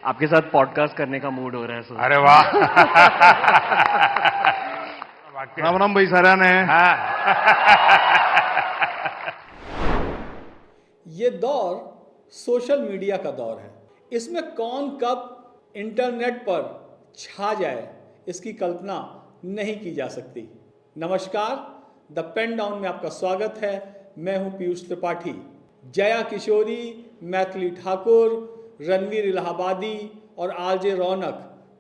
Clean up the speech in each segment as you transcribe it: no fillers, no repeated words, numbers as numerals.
आपके साथ पॉडकास्ट करने का मूड हो रहा है सर। अरे वाह। राम राम भाई सारा ने। हाँ। ये दौर सोशल मीडिया का दौर है। इसमें कौन कब इंटरनेट पर छा जाए इसकी कल्पना नहीं की जा सकती। नमस्कार, द पेन डाउन में आपका स्वागत है। मैं हूं पीयूष त्रिपाठी। जया किशोरी, मैथिली ठाकुर, रणवीर इलाहाबादी और आरजे रौनक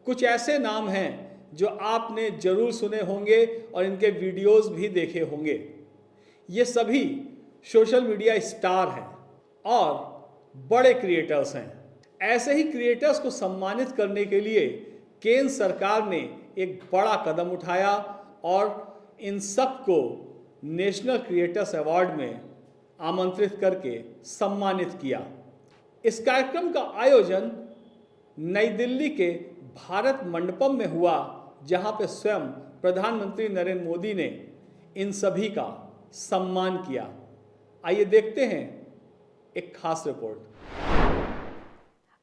कुछ ऐसे नाम हैं जो आपने जरूर सुने होंगे और इनके वीडियोस भी देखे होंगे। ये सभी सोशल मीडिया स्टार हैं और बड़े क्रिएटर्स हैं। ऐसे ही क्रिएटर्स को सम्मानित करने के लिए केंद्र सरकार ने एक बड़ा कदम उठाया और इन सब को नेशनल क्रिएटर्स अवार्ड में आमंत्रित करके सम्मानित किया। इस कार्यक्रम का आयोजन नई दिल्ली के भारत मंडपम में हुआ, जहां पर स्वयं प्रधानमंत्री नरेंद्र मोदी ने इन सभी का सम्मान किया। आइए देखते हैं एक खास रिपोर्ट।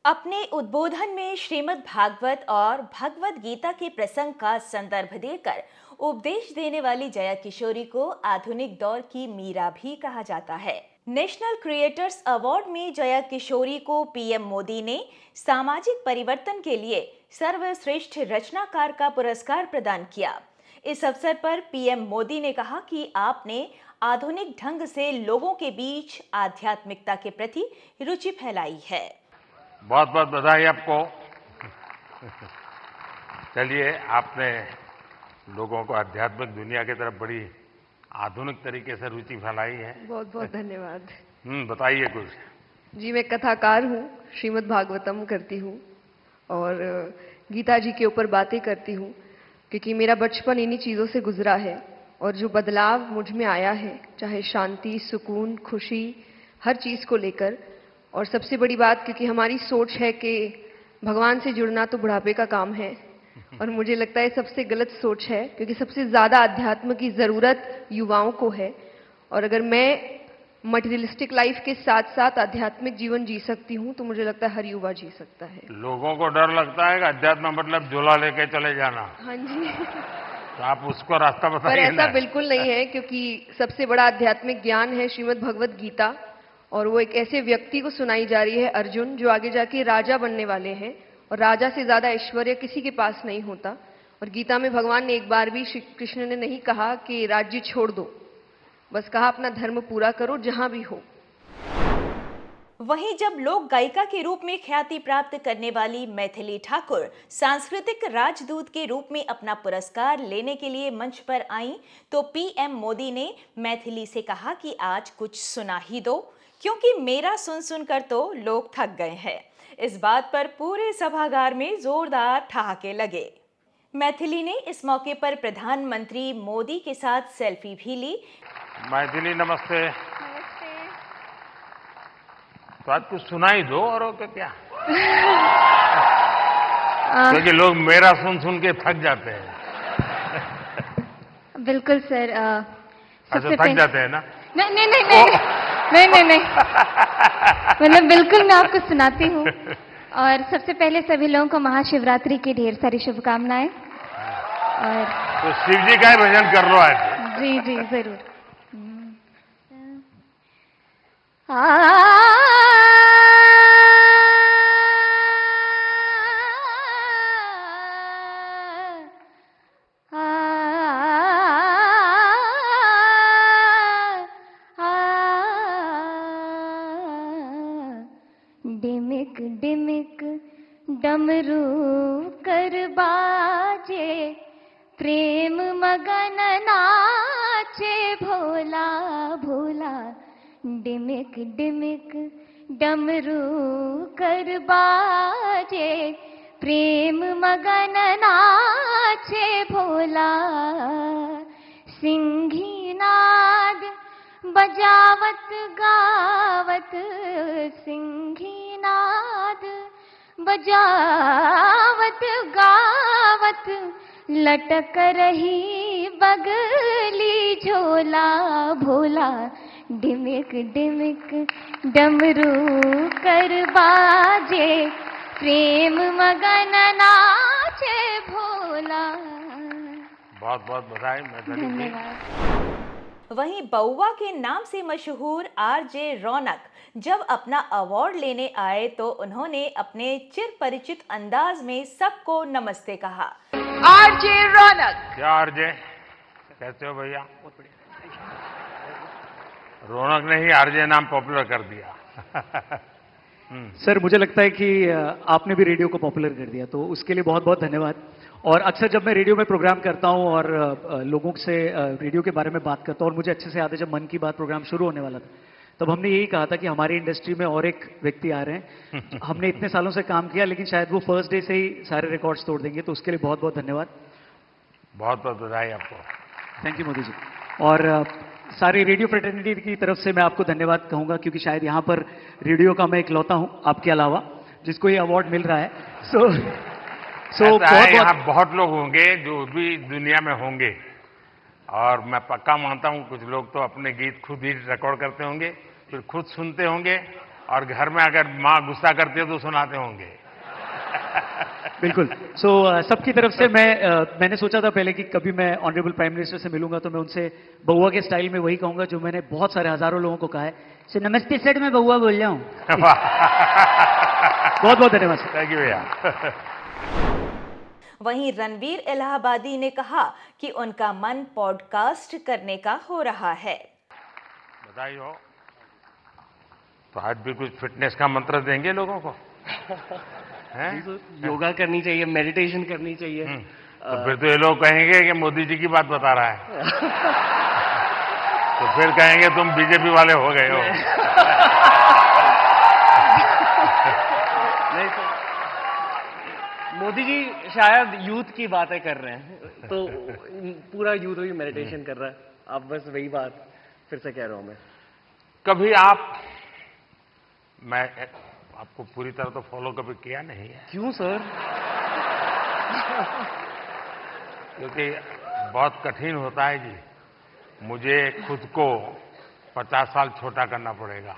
अपने उद्बोधन में श्रीमद् भागवत और भगवद गीता के प्रसंग का संदर्भ देकर उपदेश देने वाली जया किशोरी को आधुनिक दौर की मीरा भी कहा जाता है। नेशनल क्रिएटर्स अवार्ड में जया किशोरी को पीएम मोदी ने सामाजिक परिवर्तन के लिए सर्वश्रेष्ठ रचनाकार का पुरस्कार प्रदान किया। इस अवसर पर पीएम मोदी ने कहा कि आपने आधुनिक ढंग से लोगों के बीच आध्यात्मिकता के प्रति रुचि फैलाई है। बहुत बहुत बधाई आपको। चलिए, आपने लोगों को आध्यात्मिक दुनिया की तरफ बड़ी आधुनिक तरीके से रुचि फैलाई है। बहुत बहुत धन्यवाद। बताइए कुछ। जी, मैं कथाकार हूँ, श्रीमद् भागवतम करती हूँ और गीता जी के ऊपर बातें करती हूँ, क्योंकि मेरा बचपन इन्हीं चीज़ों से गुजरा है और जो बदलाव मुझ में आया है, चाहे शांति, सुकून, खुशी, हर चीज़ को लेकर। और सबसे बड़ी बात, क्योंकि हमारी सोच है कि भगवान से जुड़ना तो बुढ़ापे का काम है, और मुझे लगता है सबसे गलत सोच है, क्योंकि सबसे ज़्यादा अध्यात्म की ज़रूरत युवाओं को है। और अगर मैं मटेरियलिस्टिक लाइफ के साथ साथ आध्यात्मिक जीवन जी सकती हूँ तो मुझे लगता है हर युवा जी सकता है। लोगों को डर लगता है कि अध्यात्म मतलब झोला लेके चले जाना। हाँ जी। तो आप उसको रास्ता बताइए। पर ऐसा बिल्कुल नहीं है, क्योंकि सबसे बड़ा आध्यात्मिक ज्ञान है श्रीमद् भगवद गीता, और वो एक ऐसे व्यक्ति को सुनाई जा रही है, अर्जुन, जो आगे जाके राजा बनने वाले हैं, और राजा से ज्यादा ऐश्वर्य किसी के पास नहीं होता। और गीता में भगवान ने एक बार भी, श्री कृष्ण ने नहीं कहा कि राज्य छोड़ दो, बस कहा अपना धर्म पूरा करो जहां भी हो। वहीं जब लोक गायिका के रूप में ख्याति प्राप्त करने वाली मैथिली ठाकुर सांस्कृतिक राजदूत के रूप में अपना पुरस्कार लेने के लिए मंच पर आईं, तो पीएम मोदी ने मैथिली से कहा कि आज कुछ सुना ही दो, क्योंकि मेरा सुन सुनकर तो लोग थक गए हैं। इस बात पर पूरे सभागार में जोरदार ठहाके लगे। मैथिली ने इस मौके पर प्रधानमंत्री मोदी के साथ सेल्फी भी ली। मैथिली, नमस्ते। तो आज कुछ सुना ही दो, और क्या। क्योंकि लोग मेरा सुन सुन के थक जाते हैं। बिल्कुल सर। अच्छा, थक जाते हैं ना? नहीं नहीं नहीं नहीं नहीं नहीं मतलब बिल्कुल मैं आपको सुनाती हूँ। और सबसे पहले सभी लोगों को महाशिवरात्रि की ढेर सारी शुभकामनाएं। और तो शिव जी का ही भजन कर लो आज। जी जी जरूर। डिमिक डिमिक डमरू कर बाजे, प्रेम मगन नाचे भोला भोला। डिमिक डिमिक डमरू कर बाजे, प्रेम मगन नाचे भोला। सिंही नाद बजावत गावत, सिंही नाद बजावत गावत, लटक रही बगली झोला भोला। डिमिक डिमिक डमरू कर बाजे, प्रेम मगन नाचे भोला। बहुत बहुत बधाई मैथिली जी। धन्यवाद। वहीं बउआ के नाम से मशहूर आरजे रौनक जब अपना अवार्ड लेने आए तो उन्होंने अपने चिर परिचित अंदाज में सबको नमस्ते कहा। आरजे रौनक। क्या आरजे, कैसे हो भैया? रौनक ने ही आरजे नाम पॉपुलर कर दिया। सर मुझे लगता है कि आपने भी रेडियो को पॉपुलर कर दिया, तो उसके लिए बहुत बहुत धन्यवाद। और अक्सर जब मैं रेडियो में प्रोग्राम करता हूं और लोगों से रेडियो के बारे में बात करता हूं, और मुझे अच्छे से याद है जब मन की बात प्रोग्राम शुरू होने वाला था तब हमने यही कहा था कि हमारी इंडस्ट्री में और एक व्यक्ति आ रहे हैं। हमने इतने सालों से काम किया लेकिन शायद वो फर्स्ट डे से ही सारे रिकॉर्ड्स तोड़ देंगे, तो उसके लिए बहुत बहुत धन्यवाद। बहुत बहुत बधाई आपको। Thank you Modi ji. और सारी रेडियो फ्रेटर्निटी की तरफ से मैं आपको धन्यवाद कहूंगा, क्योंकि शायद यहां पर रेडियो का मैं इकलौता हूं आपके अलावा जिसको ये अवार्ड मिल रहा है। यहाँ बहुत लोग होंगे जो भी दुनिया में होंगे, और मैं पक्का मानता हूं कुछ लोग तो अपने गीत खुद ही रिकॉर्ड करते होंगे, फिर खुद सुनते होंगे, और घर में अगर माँ गुस्सा करती है तो सुनाते होंगे। बिल्कुल। सबकी तरफ से मैंने सोचा था पहले कि कभी मैं ऑनरेबल प्राइम मिनिस्टर से मिलूंगा तो मैं उनसे बउआ के स्टाइल में वही कहूंगा जो मैंने बहुत सारे हजारों लोगों को कहा है, सो नमस्ते सर, मैं बउआ बोल रहा हूं। बहुत बहुत धन्यवाद। थैंक यू भैया। वहीं रणवीर इलाहाबादी ने कहा कि उनका मन पॉडकास्ट करने का हो रहा है। बधाई हो। तो आज भी कुछ फिटनेस का मंत्र देंगे लोगों को? योगा करनी चाहिए, मेडिटेशन करनी चाहिए। तो फिर तो ये लोग कहेंगे कि मोदी जी की बात बता रहा है। तो फिर कहेंगे तुम बीजेपी वाले हो गए हो। नहीं तो मोदी जी शायद यूथ की बातें कर रहे हैं, तो पूरा यूथ ही मेडिटेशन कर रहा है। आप बस वही बात फिर से कह रहा हूं मैं। कभी मैं आपको पूरी तरह तो फॉलो कभी किया नहीं है। क्यों सर? क्योंकि बहुत कठिन होता है जी, मुझे खुद को 50 साल छोटा करना पड़ेगा,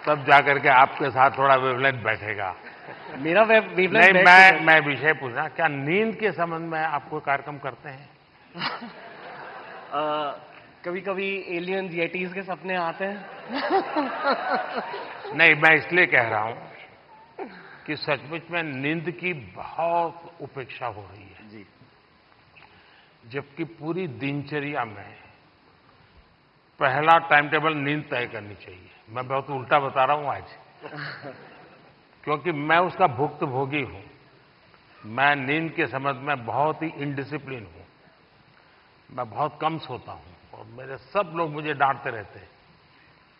तब जाकर के आपके साथ थोड़ा वेवलेंथ बैठेगा। मेरा वेवलेंथ नहीं, मैं विषय पूछना, क्या नींद के संबंध में आपको कार्यक्रम करते हैं? कभी कभी एलियंस येटीज के सपने आते हैं। नहीं, मैं इसलिए कह रहा हूं कि सचमुच में नींद की बहुत उपेक्षा हो रही है जी, जबकि पूरी दिनचर्या में पहला टाइम टेबल नींद तय करनी चाहिए। मैं बहुत उल्टा बता रहा हूं आज, क्योंकि मैं उसका भुक्तभोगी हूं। मैं नींद के संबंध में बहुत ही इनडिसिप्लिन हूं। मैं बहुत कम सोता हूं और मेरे सब लोग मुझे डांटते रहते हैं,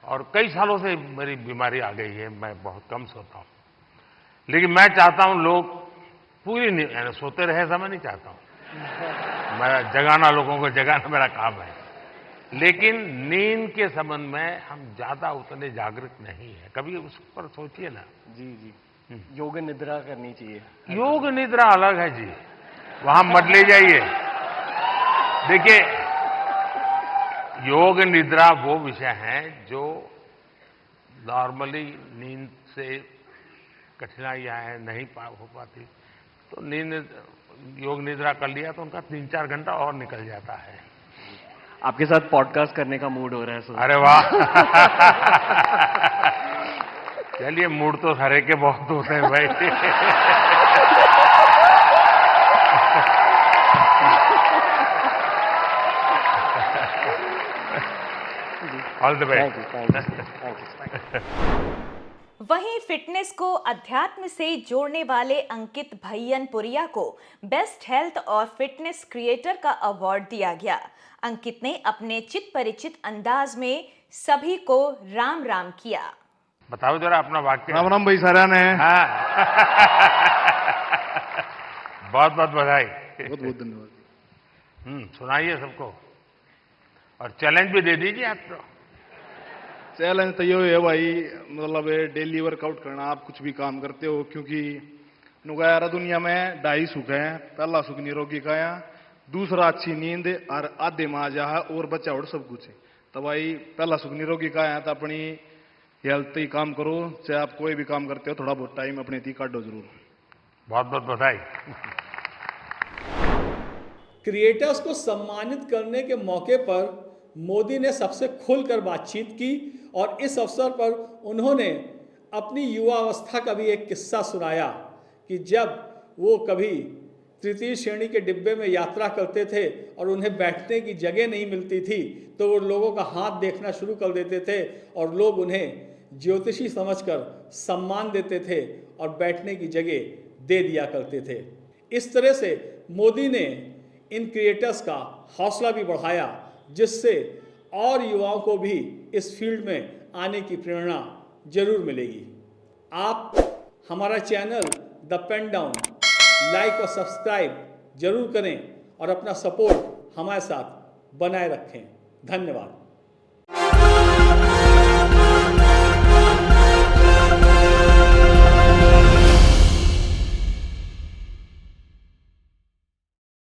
और कई सालों से मेरी बीमारी आ गई है, मैं बहुत कम सोता हूं। लेकिन मैं चाहता हूं लोग पूरी नींद सोते रहे, ऐसा मैं नहीं चाहता हूं। मैं जगाना, लोगों को जगाना मेरा काम है। लेकिन नींद के संबंध में हम ज्यादा उतने जागरूक नहीं है। कभी उस पर सोचिए ना। जी जी, योग निद्रा करनी चाहिए। योग निद्रा अलग है जी, वहां मत ले जाइए। देखिए, योग निद्रा वो विषय है जो नॉर्मली नींद से कठिनाइयां हैं, नहीं हो पाती, तो योग निद्रा कर लिया तो उनका 3-4 घंटा और निकल जाता है। आपके साथ पॉडकास्ट करने का मूड हो रहा है सर। अरे वाह। चलिए, मूड तो हरे के बहुत होते हैं भाई। All the best. वहीं फिटनेस को अध्यात्म से जोड़ने वाले अंकित भैयनपुरिया को बेस्ट हेल्थ और फिटनेस क्रिएटर का अवार्ड दिया गया। अंकित ने अपने चित परिचित अंदाज में सभी को राम राम किया। बताओ जरा अपना वाक्य। राम राम भाई सारा ने। हाँ। बहुत बहुत बधाई। बहुत बहुत धन्यवाद। सुनाइए सबको, और चैलेंज भी दे दीजिए आप तो। चैलेंज तो ये है भाई, मतलब डेली वर्कआउट करना। आप कुछ भी काम करते हो, क्योंकि नुगारा दुनिया में 2.5 सुख है। पहला सुख निरोगी काया, दूसरा अच्छी नींद, और आधे माजा है और बच्चा और सब कुछ है। तो भाई पहला सुख निरोगी काया तो अपनी हेल्थ ही काम करो, चाहे आप कोई भी काम करते हो, थोड़ा बहुत टाइम अपने थी काटो जरूर। बहुत बहुत बधाई। क्रिएटर्स को सम्मानित करने के मौके पर मोदी ने सबसे खुलकर बातचीत की और इस अवसर पर उन्होंने अपनी युवावस्था का भी एक किस्सा सुनाया कि जब वो कभी तृतीय श्रेणी के डिब्बे में यात्रा करते थे और उन्हें बैठने की जगह नहीं मिलती थी तो वो लोगों का हाथ देखना शुरू कर देते थे और लोग उन्हें ज्योतिषी समझकर सम्मान देते थे और बैठने की जगह दे दिया करते थे। इस तरह से मोदी ने इन क्रिएटर्स का हौसला भी बढ़ाया, जिससे और युवाओं को भी इस फील्ड में आने की प्रेरणा जरूर मिलेगी। आप हमारा channel the pen down like और सब्सक्राइब जरूर करें और अपना सपोर्ट हमारे साथ बनाए रखें। धन्यवाद।